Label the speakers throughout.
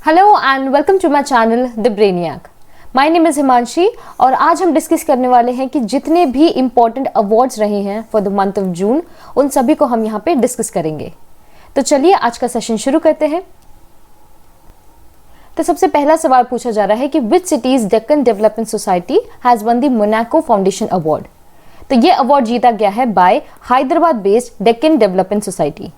Speaker 1: Hello and welcome to my channel the brainiac. My name is Himanshi और आज हम discuss करने वाले हैं कि जितने भी इम्पोर्टेंट अवार्ड्स रहे हैं for the month of June उन सभी को हम यहाँ पे डिस्कस करेंगे। तो चलिए आज का सेशन शुरू करते हैं। तो सबसे पहला सवाल पूछा जा रहा है कि which cities Deccan Development Society has won the Monaco Foundation award. तो ये अवार्ड जीता गया है by Hyderabad based Deccan Development Society.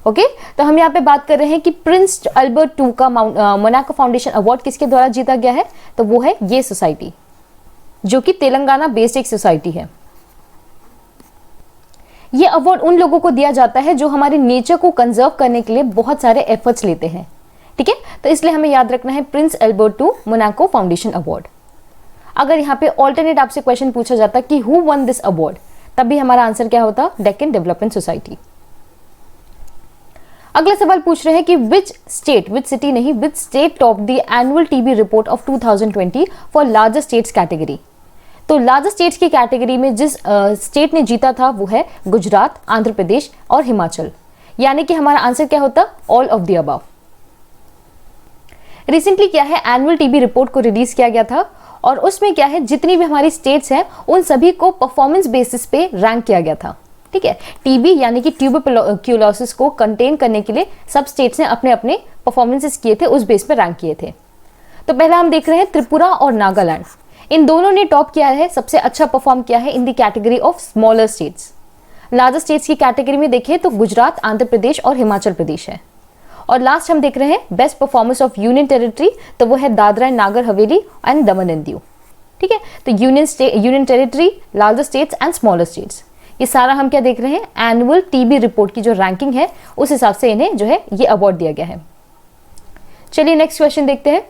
Speaker 1: Okay तो हम यहाँ पे बात कर रहे हैं कि प्रिंस अल्बर्ट II का मोनाको फाउंडेशन अवार्ड किसके द्वारा जीता गया है। तो वो है ये सोसाइटी जो कि तेलंगाना बेस्ड एक सोसाइटी है। ये अवार्ड उन लोगों को दिया जाता है जो हमारे नेचर को कंजर्व करने के लिए बहुत सारे एफर्ट्स लेते हैं। ठीक है, तो इसलिए हमें याद रखना है Prince Albert II Monaco Foundation award. अगर यहाँ पे ऑल्टरनेट आपसे क्वेश्चन पूछा जाता कि हु वन दिस अवार्ड, तब भी हमारा आंसर क्या होता, डेक्कन डेवलपमेंट सोसाइटी। अगला सवाल पूछ रहे हैं कि विच सिटी नहीं, which state top the annual TB report of 2020 for larger states category. तो लार्जर स्टेट्स की कैटेगरी में जिस स्टेट ने जीता था वो है गुजरात, आंध्र प्रदेश और हिमाचल। यानी कि हमारा आंसर क्या होता, all of the above. Recently क्या है, एनुअल टीबी रिपोर्ट को रिलीज किया गया था और उसमें क्या है, जितनी भी हमारी स्टेट्स हैं उन सभी को परफॉर्मेंस बेसिस पे रैंक किया गया था। ठीक है, टीबी यानी कि ट्यूबरक्यूलोसिस को कंटेन करने के लिए सब स्टेट्स ने अपने अपने परफॉर्मेंसेस किए थे, उस बेस पे रैंक किए थे। तो पहला हम देख रहे हैं त्रिपुरा और नागालैंड, इन दोनों ने टॉप किया है, सबसे अच्छा परफॉर्म किया है in the category of smaller states. Larger states की कैटेगरी में देखें तो गुजरात, आंध्र प्रदेश और हिमाचल प्रदेश है। और लास्ट हम देख रहे हैं best performance of union territory, तो वो है Dadra and Nagar Haveli and Daman and Diu. ठीक है, तो union territory, larger states and smaller states, ये सारा हम क्या देख रहे हैं, एनुअल टीबी रिपोर्ट की जो रैंकिंग है उस हिसाब से इन्हें जो है ये अवार्ड दिया गया है। चलिए नेक्स्ट क्वेश्चन देखते हैं।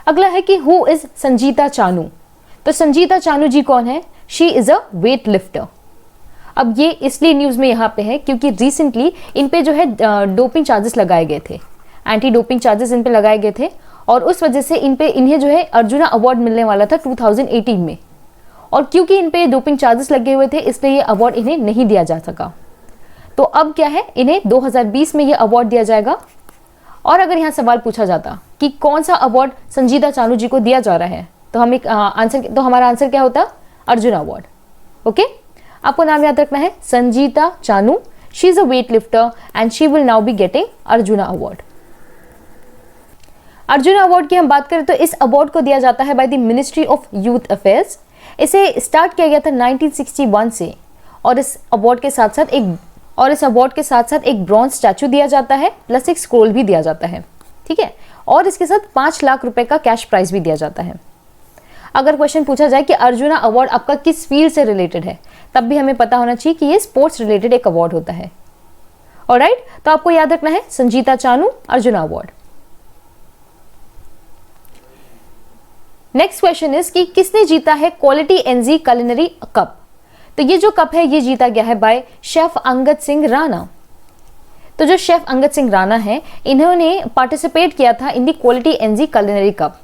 Speaker 1: अगला है कि हु इज संजीता चानू। तो संजीता चानू जी कौन है, she is a weight lifter. अब ये इसलिए न्यूज में यहाँ पे है क्योंकि रिसेंटली इन पे जो है डोपिंग चार्जेस लगाए गए थे, एंटी डोपिंग चार्जेस इन पे लगाए गए थे और उस वजह से इन्हें जो है अर्जुना अवार्ड मिलने वाला था 2018 में। और क्योंकि इन पे डोपिंग चार्जेस लगे हुए थे इसलिए ये अवार्ड इन्हें नहीं दिया जा सका। तो अब क्या है, इन्हें 2020 में ये अवार्ड दिया जाएगा। और अगर यहाँ सवाल पूछा जाता कि कौन सा अवार्ड संजीता चानू जी को दिया जा रहा है, तो हम एक हमारा आंसर क्या होता, अर्जुन अवार्ड। ओके, आपको नाम याद रखना है Sanjita Chanu, she is a weight lifter and she will now be getting arjuna award. Arjuna award की हम बात करें तो इस अवार्ड को दिया जाता है by the ministry of youth affairs. इसे स्टार्ट किया गया था 1961 से और इस अवार्ड के साथ साथ एक ब्रॉन्ज स्टैचू दिया जाता है प्लस एक स्क्रोल भी दिया जाता है। ठीक है, और इसके साथ 5 लाख रुपए का कैश प्राइज भी दिया जाता है। अगर क्वेश्चन पूछा जाए कि अर्जुना अवार्ड आपका किस फील्ड से रिलेटेड है, तब भी हमें पता होना चाहिए कि ये स्पोर्ट्स रिलेटेड एक अवार्ड होता है। ऑलराइट, तो आपको याद रखना है Sanjita Chanu arjuna award. Next question is कि किसने जीता है क्वालिटी एनजी कुलिनरी कप। तो ये जो कप है ये जीता गया है बाय शेफ अंगद सिंह राणा। तो जो शेफ अंगद सिंह राणा है इन्होंने पार्टिसिपेट किया था इन दी क्वालिटी एनजी कुलिनरी कप।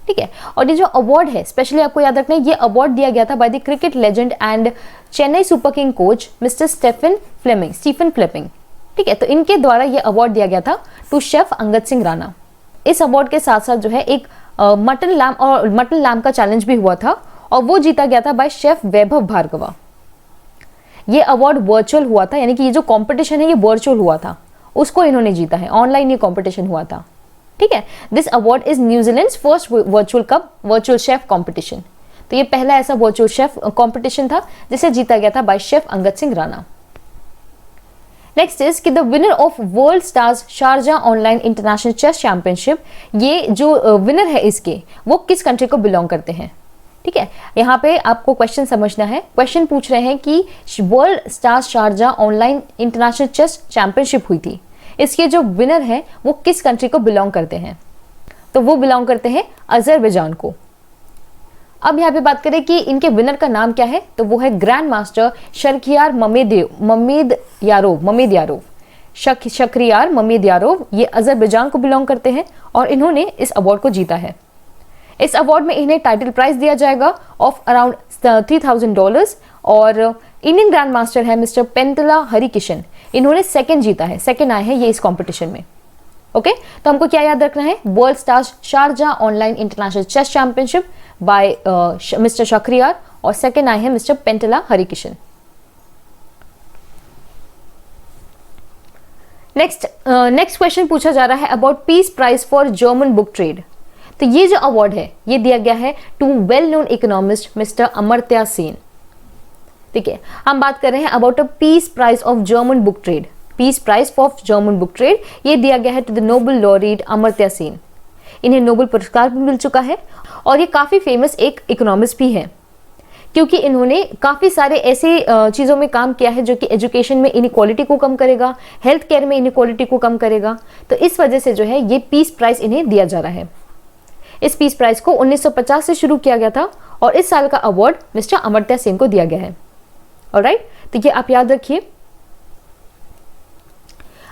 Speaker 1: ठीक है, और ये जो अवार्ड है स्पेशली आपको याद रखना है, ये अवार्ड दिया गया था by the cricket legend and Chennai Super King coach mister Stephen Fleming. ठीक है, तो इनके द्वारा ये अवार्ड दिया गया था टू शेफ अंगद सिंह राणा। इस अवार्ड के साथ साथ जो है एक मटन लैम्प का चैलेंज भी हुआ था और वो जीता गया था बाय शेफ वैभव भार्गवा। ये अवार्ड वर्चुअल हुआ था, यानी कि ये जो कंपटीशन है ये वर्चुअल हुआ था, उसको इन्होंने जीता है, ऑनलाइन ये कंपटीशन हुआ था। ठीक है, this award is New Zealand's first virtual chef competition. तो ये पहला ऐसा वर्चुअल शेफ कंपटीशन था जिसे जीता गया था by chef Angad Singh Rana. Next is कि the winner of world stars Sharjah online international chess championship, ये जो विनर है इसके वो किस कंट्री को बिलोंग करते हैं। ठीक है, यहाँ पे आपको क्वेश्चन समझना है। क्वेश्चन पूछ रहे हैं कि World stars Sharjah online international chess championship हुई थी, इसके जो विनर है वो किस कंट्री को बिलोंग करते हैं। तो वो बिलोंग करते हैं अजरबैजान को। अब यहाँ पे बात करें कि इनके विनर का नाम क्या है, तो वो है ग्रैंड मास्टर शर्खियार ममेदयारोव। ये अजरबैजान को बिलोंग करते हैं और इन्होंने इस अवार्ड को जीता है। इस अवार्ड में इन्हें टाइटल प्राइज दिया जाएगा ऑफ अराउंड $3000 और इंडियन ग्रैंड मास्टर है मिस्टर पेंतला हरिकिशन। इन्होंने सेकंड जीता है, सेकंड आए हैं ये इस कंपटीशन में। ओके तो हमको क्या याद रखना है, world stars Sharjah online international chess championship by mister Shakhriyar, और सेकंड आए हैं mister Pentala Harikrishna. Next question पूछा जा रहा है about peace prize for German book trade. तो ये जो अवार्ड है ये दिया गया है to well known economist mister Amartya Sen. ठीक है, हम बात कर रहे हैं about a peace prize of German book trade. Peace prize for German book trade ये दिया गया है to the Nobel laureate Amartya Sen. इन्हें नोबेल पुरस्कार भी मिल चुका है और ये काफी फेमस एक इकोनॉमिस्ट भी है, क्योंकि इन्होंने काफी सारे ऐसे चीजों में काम किया है जो कि एजुकेशन में इनइक्वालिटी को कम करेगा, हेल्थ केयर में इनइक्वालिटी को कम करेगा। तो इस वजह से जो है ये पीस प्राइज इन्हें दिया जा रहा है। इस पीस प्राइज को 1950 से शुरू किया गया था और इस साल का अवार्ड मिस्टर अमर्त्य सेन को दिया गया है। ऑलराइट, तो ये आप याद रखिए।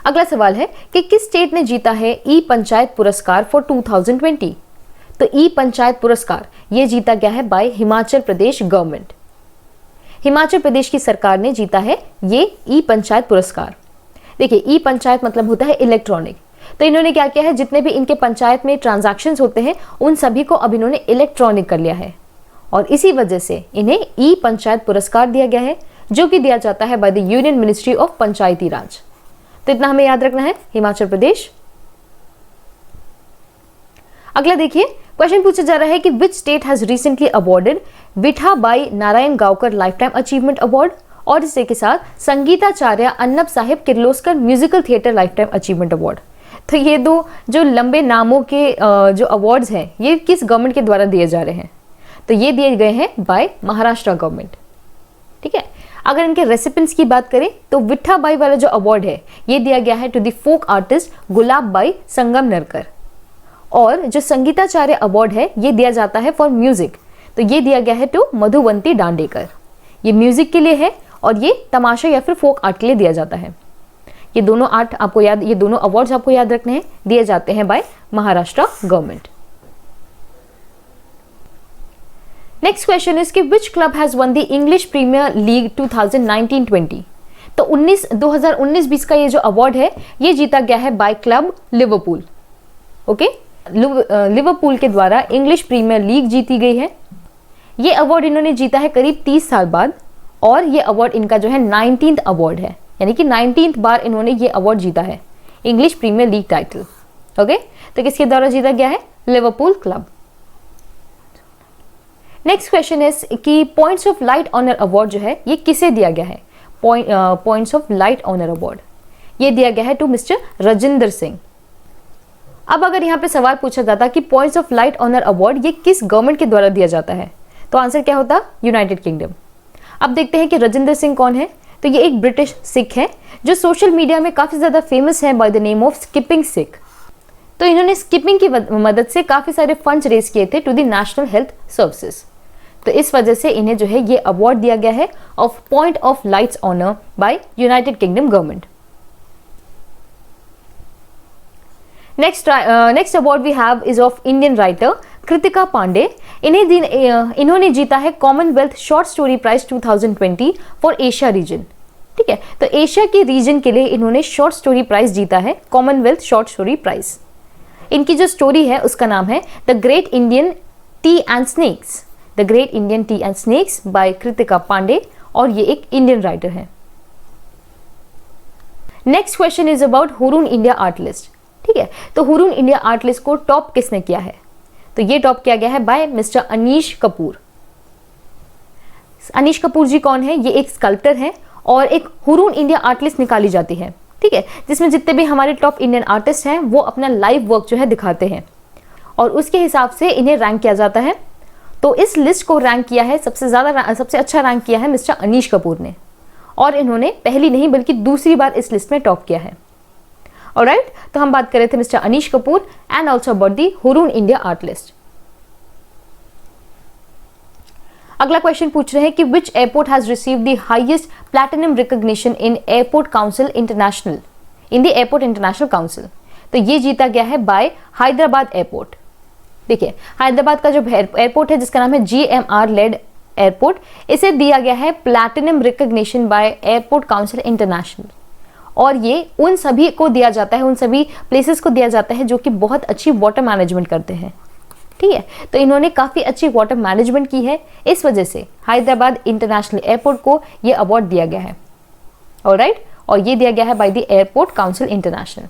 Speaker 1: अगला सवाल है कि किस स्टेट ने जीता है ई पंचायत पुरस्कार फॉर 2020। तो ई पंचायत पुरस्कार ये जीता गया है बाय हिमाचल प्रदेश गवर्नमेंट। हिमाचल प्रदेश की सरकार ने जीता है ये ई पंचायत पुरस्कार। देखिए, ई पंचायत मतलब होता है इलेक्ट्रॉनिक। तो इन्होंने क्या किया है, जितने भी इनके पंचायत में ट्रांजैक्शंस होते हैं उन सभी को अब इन्होंने इलेक्ट्रॉनिक कर लिया है और इसी वजह से इन्हें ई पंचायत पुरस्कार दिया गया है, जो कि दिया जाता है by the union ministry of panchayati raj. तो इतना हमें याद रखना है, हिमाचल प्रदेश। अगला देखिए, क्वेश्चन पूछा जा रहा है कि which state has recently awarded Vitha Bai Narayan Gaonkar life time achievement award और इसी के साथ Sangeetacharya Annasaheb Kirloskar musical theatre life time achievement award. तो ये दो जो लंबे नामों के जो अवार्ड्स हैं ये किस गवर्नमेंट के द्वारा दिए जा रहे हैं? तो ये दिए गए हैं बाय महाराष्ट्र गवर्नमेंट। ठीक है, अगर इनके रेसिपेंट्स की बात करें तो विठा बाई वाला जो अवार्ड है ये दिया गया है to the folk artist Gulab Bai Sangamnerkar, और जो संगीताचार्य अवार्ड है ये दिया जाता है फॉर म्यूजिक, तो ये दिया गया है टू मधुवंती दांडेकर। ये म्यूजिक के लिए है और ये तमाशा या फिर फोक आर्ट के लिए दिया जाता है। ये दोनों आर्ट आपको याद, ये दोनों अवार्ड्स आपको याद रखने हैं, दिए जाते हैं by Maharashtra government. Next question is कि which club has won the English premiere league 2019-20। तो 2019-20 का ये जो अवार्ड है ये जीता गया है by club Liverpool. Okay, Liverpool के द्वारा इंग्लिश प्रीमियर लीग जीती गई है। ये अवार्ड इन्होंने जीता है करीब 30 साल बाद और ये अवार्ड इनका जो है 19th अवार्ड है, यानी कि 19th बार इन्होंने ये अवार्ड जीता है, English premiere League title. Okay, तो किसके द्वारा जीता गया है? Liverpool club. नेक्स्ट क्वेश्चन है कि points of light honour award जो है ये किसे दिया गया है? Points of light honour award ये दिया गया है टू मिस्टर राजिंदर सिंह। अब अगर यहाँ पे सवाल पूछा जाता कि points of light honour award ये किस गवर्नमेंट के द्वारा दिया जाता है, तो आंसर क्या होता? United kingdom. अब देखते हैं कि राजिंदर सिंह कौन है। तो ये एक ब्रिटिश सिख है जो सोशल मीडिया में काफी ज्यादा फेमस है by the name of skipping Sikh. तो इन्होंने स्किपिंग की मदद से काफी सारे फंड्स रेज किए थे to the national health services. तो इस वजह से इन्हें जो है ये अवार्ड दिया गया है of point of lights honour by United Kingdom government. Next award we have is of Indian writer Kritika Pandey. इन्होंने जीता है Commonwealth short story prize 2020 for Asia region. ठीक है, तो एशिया के रीजन के लिए इन्होंने शॉर्ट स्टोरी प्राइज जीता है, कॉमनवेल्थ शॉर्ट स्टोरी प्राइज। इनकी जो स्टोरी है उसका नाम है the great Indian tea and snacks, the great Indian tea and snacks by Kritika Pandey, और ये एक इंडियन राइटर है। Next question is about Hurun India art list. ठीक है, तो हुरून इंडिया आर्ट लिस्ट को टॉप किसने किया है? तो ये टॉप किया गया है बाय मिस्टर अनीश कपूर। अनीश कपूर जी कौन है? ये एक स्कल्प्टर है और एक हुरून इंडिया आर्ट लिस्ट निकाली जाती है। ठीक है, जिसमें जितने भी हमारे टॉप इंडियन आर्टिस्ट हैं वो अपना लाइव वर्क जो है दिखाते हैं और उसके हिसाब से इन्हें रैंक किया जाता है। तो इस लिस्ट को रैंक किया है, सबसे अच्छा रैंक किया है मिस्टर अनीश कपूर ने, और इन्होंने पहली नहीं बल्कि दूसरी बार इस लिस्ट में टॉप किया है। ऑलराइट, तो हम बात कर रहे थे mister Anish Kapoor and also about the Hurun India art list. अगला क्वेश्चन पूछ रहे हैं कि which airport has received the highest platinum recognition in airport council international, in the airport international council. तो ये जीता गया है बाय हैदराबाद एयरपोर्ट। देखिए, हैदराबाद का जो एयरपोर्ट है जिसका नाम है GMR लेड एयरपोर्ट, इसे दिया गया है platinum recognition by Airport council International. और ये उन सभी को दिया जाता है, उन सभी प्लेसेस को दिया जाता है जो कि बहुत अच्छी वाटर मैनेजमेंट करते हैं। ठीक है, तो इन्होंने काफ़ी अच्छी वाटर मैनेजमेंट की है, इस वजह से हैदराबाद इंटरनेशनल एयरपोर्ट को ये अवार्ड दिया गया है। ऑलराइट, और ये दिया गया है by the airport council international.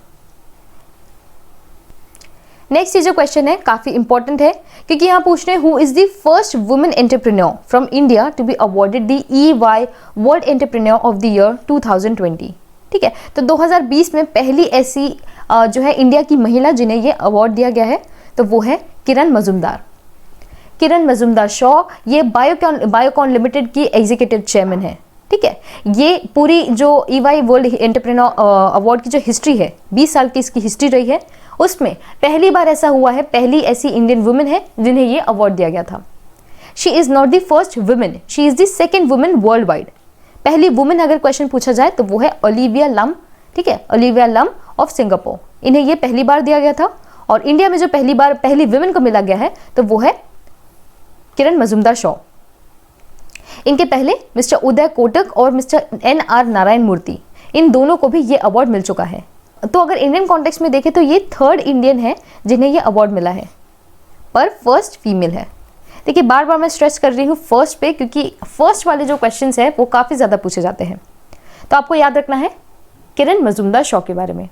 Speaker 1: Next ये जो क्वेश्चन है काफी इंपॉर्टेंट है, क्योंकि यहाँ पूछ रहे हैं who is the first women entrepreneur from India to be awarded the EY world entrepreneur of the year 2020। ठीक है, तो 2020 में पहली ऐसी जो है इंडिया की महिला जिन्हें ये अवार्ड दिया गया है, तो वो है किरण मजुमदार। किरण मजुमदार शॉ ये बायोकॉन लिमिटेड की एग्जीक्यूटिव चेयरमैन है। ठीक है, ये पूरी जो EY वर्ल्ड एंटरप्रेन्योर अवार्ड की जो हिस्ट्री है, 20 साल की इसकी हिस्ट्री रही है, उसमें पहली बार ऐसा हुआ है, पहली ऐसी इंडियन वुमेन है जिन्हें ये अवार्ड दिया गया था। She is not the first women, she is the second women world wide. पहली वुमेन अगर क्वेश्चन पूछा जाए तो वो है ओलिविया लम। ठीक है, ओलिविया लम ऑफ सिंगापुर, इन्हें ये पहली बार दिया गया था। और इंडिया में जो पहली वुमेन को मिला गया है तो वो है किरण मजुमदार शॉ। इनके पहले मिस्टर उदय कोटक और मिस्टर NR नारायण मूर्ति, इन दोनों को भी ये अवार्ड मिल चुका है। तो अगर इंडियन कॉन्टेक्स्ट में देखें तो ये थर्ड इंडियन है जिन्हें ये अवार्ड मिला है, पर फर्स्ट फीमेल है। देखिए बार बार मैं स्ट्रेस कर रही हूँ फर्स्ट पे, क्योंकि फर्स्ट वाले जो क्वेश्चंस है वो काफ़ी ज़्यादा पूछे जाते हैं। तो आपको याद रखना है किरण मजुमदार शॉ के बारे में।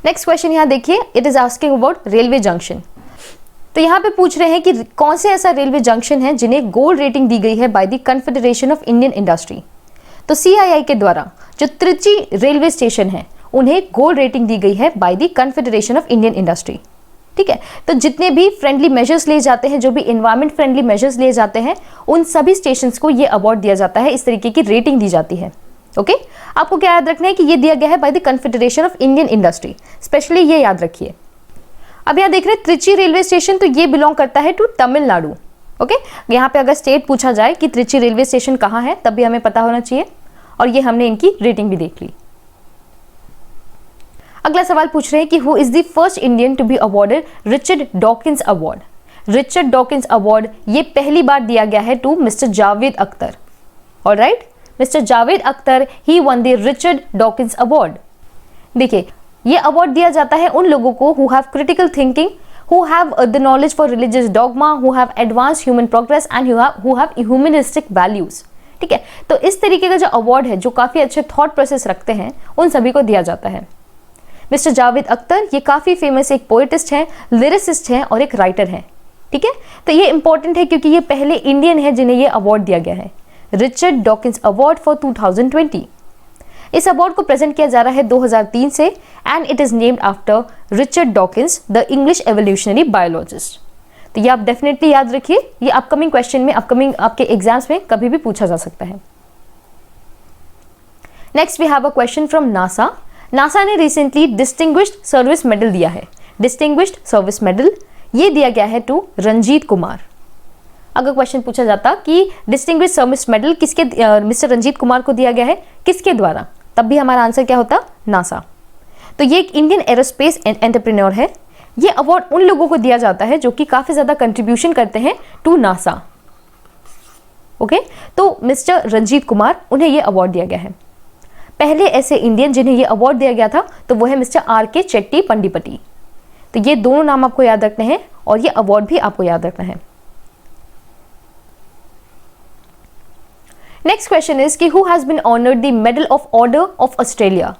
Speaker 1: नेक्स्ट क्वेश्चन यहाँ देखिए, it is asking about railway junction. तो यहाँ पे पूछ रहे हैं कि कौन से ऐसा रेलवे जंक्शन है जिन्हें गोल्ड रेटिंग दी गई है by the confederation of Indian industry. तो CII के द्वारा जो त्रिची रेलवे स्टेशन है उन्हें गोल्ड रेटिंग दी गई है by the confederation of Indian industry. ठीक है, तो जितने भी फ्रेंडली मेजर्स लिए जाते हैं, जो भी इन्वायरमेंट फ्रेंडली मेजर्स लिए जाते हैं, उन सभी स्टेशंस को ये अवार्ड दिया जाता है, इस तरीके की रेटिंग दी जाती है। ओके, आपको क्या याद रखना है कि ये दिया गया है by the confederation of Indian industry, specially ये याद रखिए। अब यहाँ देख रहे हैं त्रिची रेलवे स्टेशन, तो ये बिलोंग करता है टू तमिलनाडु। ओके, यहाँ पे अगर स्टेट पूछा जाए कि त्रिची रेलवे स्टेशन कहाँ है, तब भी हमें पता होना चाहिए। और ये हमने इनकी रेटिंग भी देख ली। अगला सवाल पूछ रहे हैं कि who is the first Indian to be awarded Richard Dawkins award. Richard Dawkins award ये पहली बार दिया गया है to mister Javed Akhtar. Alright, mister Javed Akhtar he won the Richard Dawkins award. देखिए ये अवार्ड दिया जाता है उन लोगों को who have critical thinking, who have the knowledge for religious dogma, who have advanced human progress and who have humanistic values। ठीक है, तो इस तरीके का जो अवार्ड है, जो काफी अच्छे थॉट प्रोसेस रखते हैं, उन सभी को दिया जाता है। मिस्टर जावेद अख्तर ये काफी फेमस एक पोएटिस्ट हैं, लिरिसिस्ट हैं और एक राइटर हैं। ठीक है, तो ये इंपॉर्टेंट है क्योंकि ये पहले इंडियन है जिन्हें ये अवार्ड दिया गया है, रिचर्ड डॉकिंस अवार्ड फॉर 2020। इस अवार्ड को प्रेजेंट किया जा रहा है 2003 से, and it is named after Richard Dawkins the English evolutionary biologist. तो ये आप डेफिनेटली याद रखिए, ये अपकमिंग क्वेश्चन में, अपकमिंग आपके एग्जाम्स में कभी भी पूछा जा सकता है। Next we have a question from NASA. NASA ने रिसेंटली डिस्टिंग्विश्ड सर्विस मेडल दिया है। डिस्टिंग्विश्ड सर्विस मेडल ये दिया गया है टू रंजीत कुमार। अगर क्वेश्चन पूछा जाता कि डिस्टिंग्विश्ड सर्विस मेडल किसके मिस्टर रंजीत कुमार को दिया गया है, किसके द्वारा, तब भी हमारा आंसर क्या होता, नासा। तो ये एक इंडियन एरोस्पेस एंटरप्रेन्योर है। ये अवार्ड उन लोगों को दिया जाता है जो कि काफी ज्यादा कंट्रीब्यूशन करते हैं टू नासा। ओके, तो मिस्टर रंजीत कुमार, उन्हें ये अवार्ड दिया गया है। पहले ऐसे इंडियन जिन्हें ये अवार्ड दिया गया था तो वो है मिस्टर RK चेट्टी पंडिपटी। तो ये दोनों नाम आपको याद रखने हैं और ये अवार्ड भी आपको याद रखना है। नेक्स्ट क्वेश्चन इज कि who has been honoured the medal of order of Australia.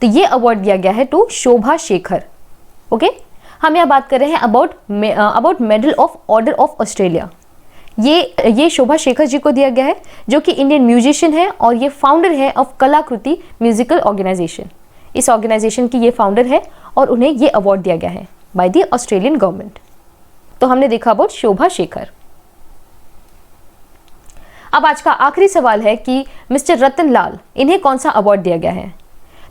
Speaker 1: तो ये अवार्ड दिया गया है टू शोभा शेखर। ओके, हम यहाँ बात कर रहे हैं about medal of order of Australia. ये शोभा शेखर जी को दिया गया है, जो कि इंडियन म्यूजिशियन है और ये फाउंडर है ऑफ कलाकृति म्यूजिकल ऑर्गेनाइजेशन। इस ऑर्गेनाइजेशन की ये फाउंडर है और उन्हें ये अवार्ड दिया गया है बाय द ऑस्ट्रेलियन गवर्नमेंट। तो हमने देखा अबाउट शोभा शेखर। अब आज का आखिरी सवाल है कि मिस्टर रतन लाल, इन्हें कौन सा अवार्ड दिया गया है।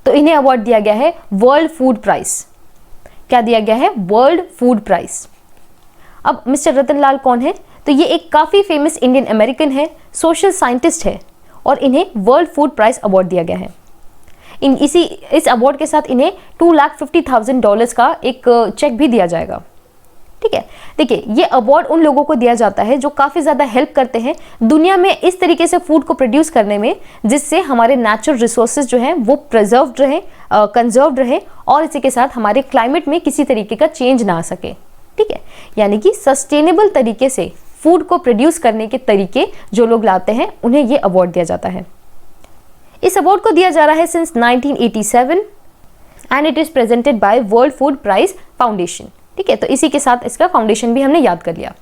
Speaker 1: तो इन्हें अवार्ड दिया गया है वर्ल्ड फूड प्राइज। क्या दिया गया है, वर्ल्ड फूड प्राइज। अब मिस्टर रतन लाल कौन है, तो ये एक काफी फेमस इंडियन अमेरिकन है, सोशल साइंटिस्ट है और इन्हें वर्ल्ड फूड प्राइज अवार्ड दिया गया है। इस अवार्ड के साथ इन्हें $250,000 का एक चेक भी दिया जाएगा। ठीक है। देखिए, ये अवार्ड उन लोगों को दिया जाता है जो काफ़ी ज़्यादा हेल्प करते हैं दुनिया में इस तरीके से फूड को प्रोड्यूस करने में, जिससे हमारे नेचुरल रिसोर्सेज जो हैं वो प्रिजर्व्ड रहे, कंजर्व्ड रहे, और इसी के साथ हमारे क्लाइमेट में किसी तरीके का चेंज ना आ सके। ठीक है, यानी कि सस्टेनेबल तरीके से फूड को प्रोड्यूस करने के तरीके जो लोग लाते हैं उन्हें ये अवार्ड दिया जाता है। इस अवार्ड को दिया जा रहा है since 1987 and it is presented by World Food Prize Foundation. ठीक है, तो इसी के साथ इसका फाउंडेशन भी हमने याद कर लिया।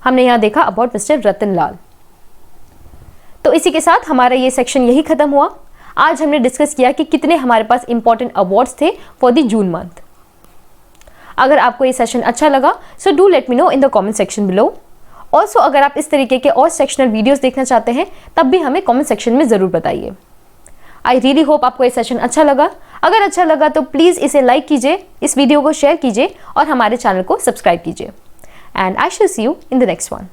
Speaker 1: हमने यहाँ देखा अबाउट मिस्टर रतन लाल। तो इसी के साथ हमारा ये सेक्शन यही खत्म हुआ। आज हमने डिस्कस किया कि कितने हमारे पास इंपॉर्टेंट अवार्ड्स थे फॉर द जून मंथ। अगर आपको ये सेशन अच्छा लगा so do let me know in the comment section below. Also अगर आप इस तरीके के और सेक्शनल वीडियोस देखना चाहते हैं तब भी हमें कमेंट सेक्शन में ज़रूर बताइए। आई रियली होप आपको ये सेशन अच्छा लगा। अगर अच्छा लगा तो प्लीज़ इसे लाइक कीजिए, इस वीडियो को शेयर कीजिए और हमारे चैनल को सब्सक्राइब कीजिए। And I shall see you in the next one.